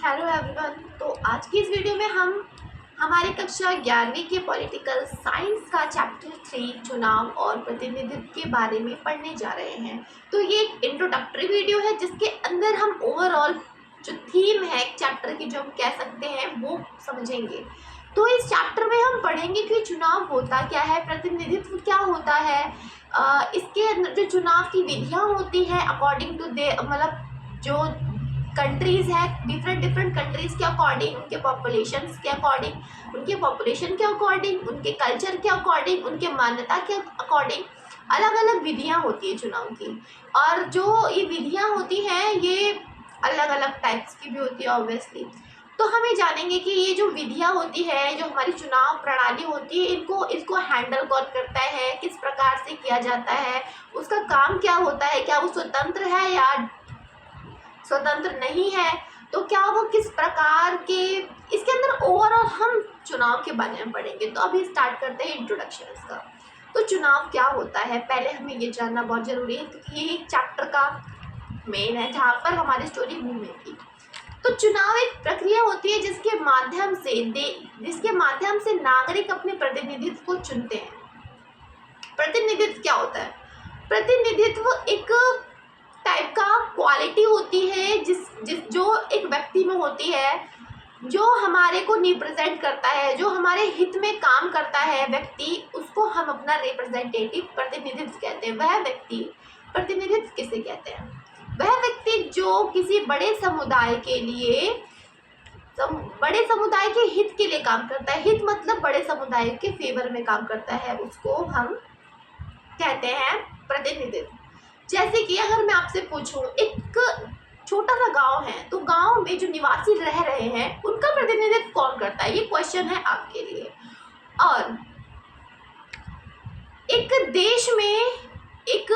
Hello everyone. तो आज की इस वीडियो में हम हमारी कक्षा 11वीं के पॉलिटिकल साइंस का चैप्टर 3 चुनाव और प्रतिनिधित्व के बारे में पढ़ने जा रहे हैं। तो ये एक इंट्रोडक्टरी वीडियो है जिसके अंदर हम ओवरऑल जो थीम है चैप्टर की, जो हम कह सकते हैं, वो समझेंगे। तो इस चैप्टर में हम पढ़ेंगे कि चुनाव होता क्या है, प्रतिनिधित्व क्या होता है, इसके अंदर जो चुनाव की विधियाँ होती हैं अकॉर्डिंग टू दे, मतलब जो कंट्रीज़ है, डिफरेंट कंट्रीज़ के अकॉर्डिंग, उनके पॉपुलेशंस के अकॉर्डिंग, उनके पॉपुलेशन के अकॉर्डिंग, उनके कल्चर के अकॉर्डिंग, उनके मान्यता के अकॉर्डिंग अलग अलग विधियाँ होती है चुनाव की। और जो ये विधियाँ होती हैं ये अलग अलग टाइप्स की भी होती है ऑब्वियसली। तो हम ये जानेंगे कि ये जो विधियाँ होती है, जो हमारी चुनाव प्रणाली होती है, इसको हैंडल कौन करता है, किस प्रकार से किया जाता है, उसका काम क्या होता है, क्या वो स्वतंत्र है या स्वतंत्र नहीं है, तो क्या वो किस प्रकार के, इसके अंदर ओवरऑल हम चुनाव के बारे में पढ़ेंगे। तो अभी स्टार्ट करते हैं इंट्रोडक्शन इसका। तो चुनाव क्या होता है, पहले हमें ये जानना बहुत ज़रूरी है क्योंकि ये चैप्टर का मेन है जहाँ पर हमारी स्टोरी घूमेगी। तो चुनाव एक प्रक्रिया होती है जिसके माध्यम से नागरिक अपने प्रतिनिधित्व को चुनते हैं। प्रतिनिधित्व क्या होता है? प्रतिनिधित्व एक टाइप का क्वालिटी होती है जो एक व्यक्ति में होती है, जो हमारे को रिप्रेजेंट करता है, जो हमारे हित में काम करता है व्यक्ति, उसको हम अपना रिप्रेजेंटेटिव प्रतिनिधित्व कहते हैं। वह व्यक्ति, प्रतिनिधित्व किसे कहते हैं? वह व्यक्ति जो किसी बड़े समुदाय के लिए, बड़े समुदाय के हित के लिए काम करता है। हित मतलब बड़े समुदाय के फेवर में काम करता है, उसको हम कहते हैं प्रतिनिधित्व। जैसे कि अगर मैं आपसे पूछूं, एक छोटा सा गांव है, तो गांव में जो निवासी रह रहे हैं उनका प्रतिनिधित्व कौन करता है? ये क्वेश्चन है आपके लिए। और एक देश में, एक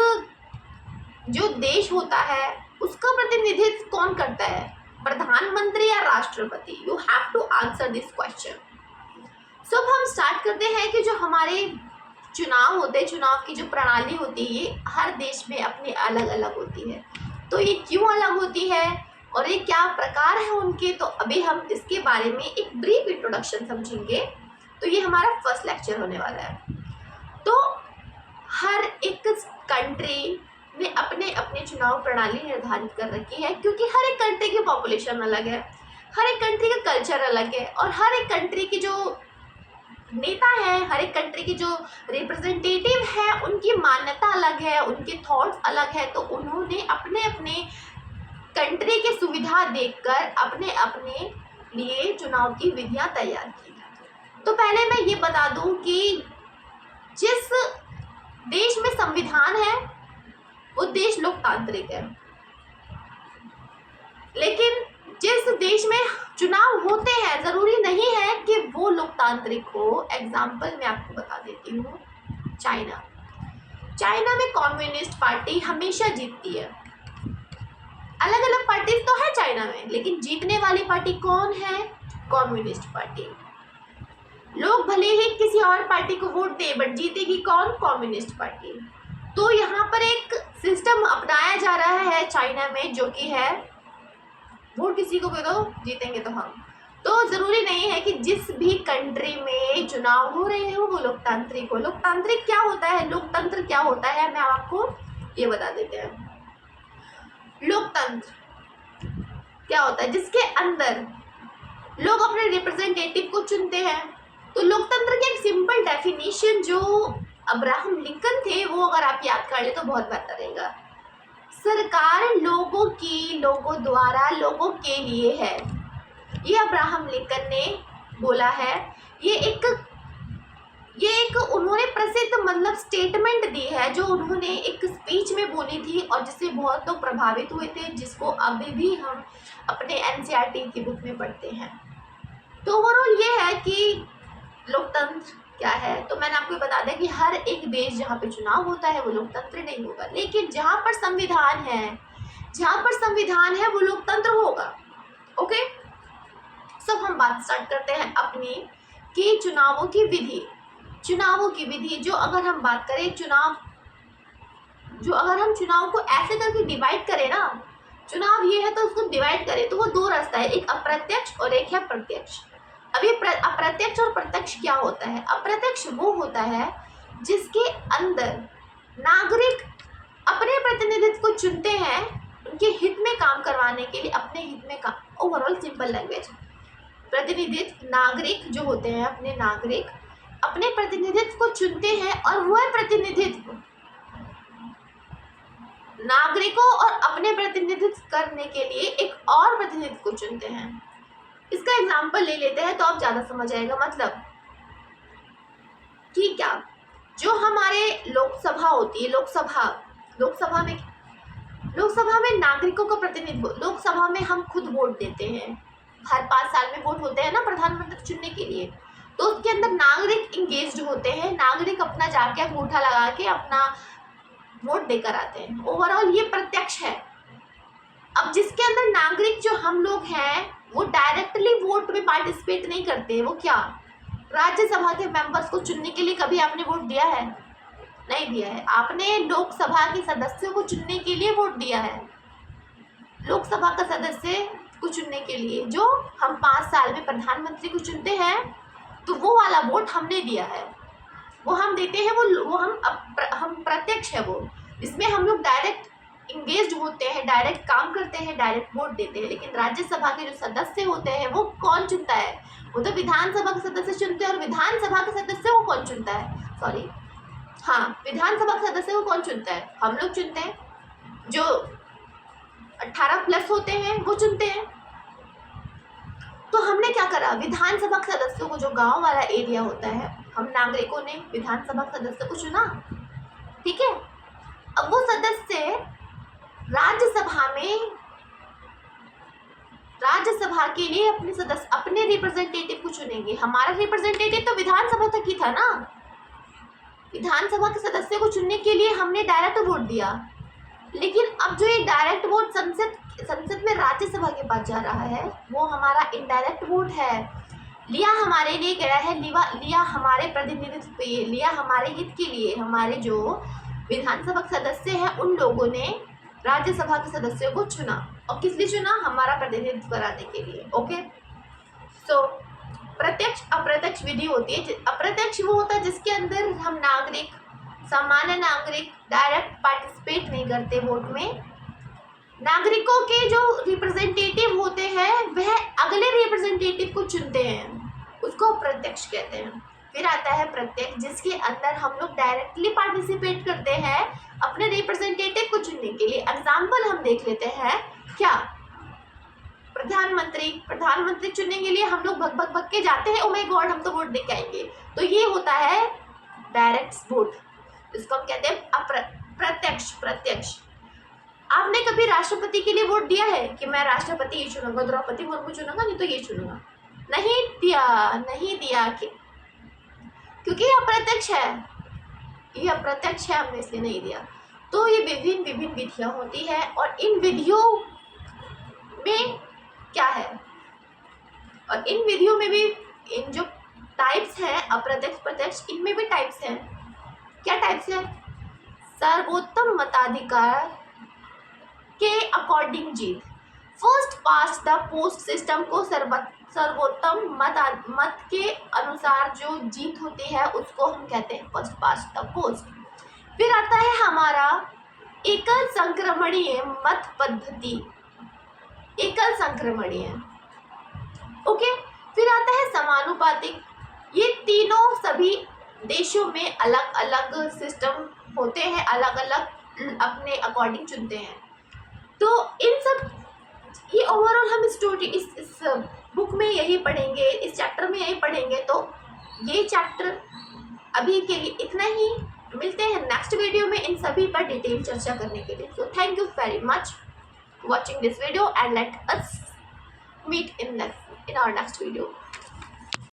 जो देश होता है उसका प्रतिनिधित्व कौन करता है? प्रधानमंत्री या राष्ट्रपति? You have to answer this question. So हम स्टार्ट करते हैं कि जो हमारे चुनाव होते हैं, चुनाव की जो प्रणाली होती है, ये हर देश में अपनी अलग अलग होती है। तो ये क्यों अलग होती है और ये क्या प्रकार है उनके, तो अभी हम इसके बारे में एक ब्रीफ इंट्रोडक्शन समझेंगे। तो ये हमारा फर्स्ट लेक्चर होने वाला है। तो हर एक कंट्री ने अपने अपने चुनाव प्रणाली निर्धारित कर रखी है क्योंकि हर एक कंट्री की पॉपुलेशन अलग है, हर एक कंट्री का कल्चर अलग है, और हर एक कंट्री की जो नेता है, हर एक कंट्री की जो रिप्रेजेंटेटिव है, उनकी मान्यता अलग है, उनके थॉट्स अलग है। तो उन्होंने अपने अपने कंट्री की सुविधा देखकर अपने अपने लिए चुनाव की विधियां तैयार की। तो पहले मैं ये बता दूं कि जिस देश में संविधान है वो देश लोकतांत्रिक है, लेकिन जिस देश में चुनाव होते हैं जरूरी नहीं है कि वो लोकतांत्रिक हो। एग्जाम्पल मैं आपको बता देती हूँ, चाइना में कम्युनिस्ट पार्टी हमेशा जीतती है। अलग अलग पार्टी तो है चाइना में, लेकिन जीतने वाली पार्टी कौन है? Communist party. लोग भले ही किसी और पार्टी को वोट दे, बट जीतेगी कौन? Communist party. तो यहाँ पर एक सिस्टम अपनाया जा रहा है चाइना में, जो कि है वोट किसी को भी दो, जीतेंगे तो हम। तो ज़रूरी नहीं है कि जिस भी कंट्री में चुनाव हो रहे हो वो लोकतांत्रिक हो। लोकतांत्रिक क्या होता है, लोकतंत्र क्या होता है, मैं आपको ये बता देते हैं। लोकतंत्र क्या होता है? जिसके अंदर लोग अपने रिप्रेजेंटेटिव को चुनते हैं। तो लोकतंत्र की एक सिंपल डेफिनेशन जो अब्राहम लिंकन थे, वो अगर आप याद कर ले तो बहुत बेहतर रहेगा। सरकार लोगों की, लोगों द्वारा, लोगों के लिए है। ये अब्राहम लिंकन ने बोला है। ये एक उन्होंने प्रसिद्ध मतलब स्टेटमेंट दी है, जो उन्होंने एक स्पीच में बोली थी और जिससे बहुत लोग प्रभावित हुए थे, जिसको अभी भी हम अपने एनसीईआरटी की बुक में पढ़ते हैं। तो ओवरऑल ये है कि लोकतंत्र क्या है। तो मैंने आपको बता दिया कि हर एक देश जहाँ पे चुनाव होता है वो लोकतंत्र नहीं होगा, लेकिन जहाँ पर संविधान है वो लोकतंत्र होगा। ओके, सब हम बात स्टार्ट करते हैं अपनी कि चुनावों की विधि जो अगर हम बात करें, अगर हम चुनाव को ऐसे करके डिवाइड करें ना, चुनाव ये है तो उसको डिवाइड करें तो वो दो रास्ता है, एक अप्रत्यक्ष और एक है प्रत्यक्ष। अब ये अप्रत्यक्ष और प्रत्यक्ष क्या होता है? अप्रत्यक्ष वो होता है जिसके अंदर नागरिक अपने प्रतिनिधित्व को चुनते हैं उनके हित में काम करवाने के लिए, अपने हित में काम। ओवरऑल सिंपल लैंग्वेज, प्रतिनिधित्व नागरिक जो होते हैं, अपने नागरिक अपने प्रतिनिधित्व को चुनते हैं और वह प्रतिनिधित्व नागरिकों और अपने प्रतिनिधित्व करने के लिए एक और प्रतिनिधित्व को चुनते हैं। इसका एग्जाम्पल ले लेते हैं तो आप ज्यादा समझ आएगा। मतलब कि क्या, जो हमारे लोकसभा होती है, लोकसभा में नागरिकों का प्रतिनिधित्व, लोकसभा में हम खुद वोट देते हैं, हर 5 साल में वोट होते हैं ना प्रधानमंत्री चुनने के लिए, तो उसके अंदर नागरिक इंगेज होते हैं, नागरिक अपना जाके अंगूठा लगा के अपना वोट देकर आते हैं। ओवरऑल ये प्रत्यक्ष है। अब जिसके अंदर नागरिक जो हम लोग हैं वो डायरेक्टली वोट में पार्टिसिपेट नहीं करते, वो क्या, राज्यसभा के मेंबर्स को चुनने के लिए कभी आपने वोट दिया है? नहीं दिया है। आपने लोकसभा के सदस्यों को चुनने के लिए वोट दिया है, लोकसभा का सदस्य को चुनने के लिए, जो हम 5 साल में प्रधानमंत्री को चुनते हैं, तो वो वाला वोट हमने दिया है, वो हम देते हैं, वो हम प्रत्यक्ष है वो। इसमें हम लोग डायरेक्ट इंगेज होते हैं, डायरेक्ट काम करते हैं, डायरेक्ट वोट देते हैं। लेकिन राज्यसभा के जो सदस्य होते हैं वो कौन चुनता है? वो तो विधानसभा के सदस्य चुनते हैं। और विधानसभा के सदस्य को कौन चुनता है? सॉरी, हाँ, विधानसभा के सदस्य को कौन चुनता है? हम लोग चुनते हैं। जो 18+ होते हैं वो चुनते हैं। तो हमने क्या करा, विधानसभा के सदस्यों को, जो गांव वाला एरिया होता है, हम नागरिकों ने विधानसभा के सदस्य को चुना, ठीक है। अब वो सदस्य राज्यसभा के लिए अपने रिप्रेजेंटेटिव को चुनेंगे। हमारा रिप्रेजेंटेटिव तो विधानसभा तक ही था ना, विधानसभा के सदस्य को चुनने के लिए हमने डायरेक्ट वोट दिया। लेकिन अब जो ये डायरेक्ट वोट संसद में राज्यसभा के पास जा रहा है, वो हमारा इनडायरेक्ट वोट है, लिया हमारे लिए गया है, लिया हमारे प्रतिनिधित्व पे, लिया हमारे हित के लिए। हमारे जो विधानसभा के सदस्य हैं उन लोगों ने राज्यसभा के सदस्यों को चुना, और किस लिए चुना? हमारा प्रतिनिधित्व कराने के लिए। ओके, सो प्रत्यक्ष अप्रत्यक्ष विधि होती है। अप्रत्यक्ष वो होता है जिसके अंदर हम नागरिक, सामान्य नागरिक डायरेक्ट पार्टिसिपेट नहीं करते वोट में। नागरिकों के जो रिप्रेजेंटेटिव होते हैं वह अगले रिप्रेजेंटेटिव को चुनते हैं, उसको अप्रत्यक्ष कहते हैं। फिर आता है प्रत्यक्ष, जिसके अंदर हम लोग डायरेक्टली पार्टिसिपेट करते हैं अपने रिप्रेजेंटेटिव को चुनने के लिए। एग्जाम्पल हम देख लेते हैं, क्या, प्रधानमंत्री चुनने के लिए हम लोग भग के जाते हैं, ओ माय गॉड हम तो वोट दे के आएंगे, तो ये होता है डायरेक्ट वोट, इसको हम कहते हैं प्रत्यक्ष। आपने कभी राष्ट्रपति के लिए वोट दिया है कि मैं राष्ट्रपति ये चुनूंगा, द्रौपदी मुर्मू चुनूंगा, नहीं तो ये चुनूंगा? नहीं दिया क्योंकि ये अप्रत्यक्ष है, हमने इसलिए नहीं दिया। तो ये विभिन्न विधियां होती है, और इन विधियों में क्या है, और इन विधियों में भी इन जो टाइप्स हैं अप्रत्यक्ष प्रत्यक्ष, इनमें भी टाइप्स हैं। क्या टाइप्स हैं? सर्वोत्तम मताधिकार के according Jeet, first past the post system को सर्वोत्तम मत के अनुसार जो जीत होती है उसको हम कहते हैं फर्स्ट पास्ट द पोस्ट। फिर आता है हमारा एकल संक्रमणीय मत पद्धति, एकल संक्रमणीय। ओके, फिर आता है समानुपातिक। ये तीनों सभी देशों में अलग अलग सिस्टम होते हैं, अलग अलग अपने अकॉर्डिंग चुनते हैं। तो इन सब, ये ओवरऑल हम इस बुक में यही पढ़ेंगे, इस चैप्टर में यही पढ़ेंगे। तो ये चैप्टर अभी के लिए इतना ही, मिलते हैं नेक्स्ट वीडियो में इन सभी पर डिटेल चर्चा करने के लिए। So thank you very much watching this video, and let us meet in our next video.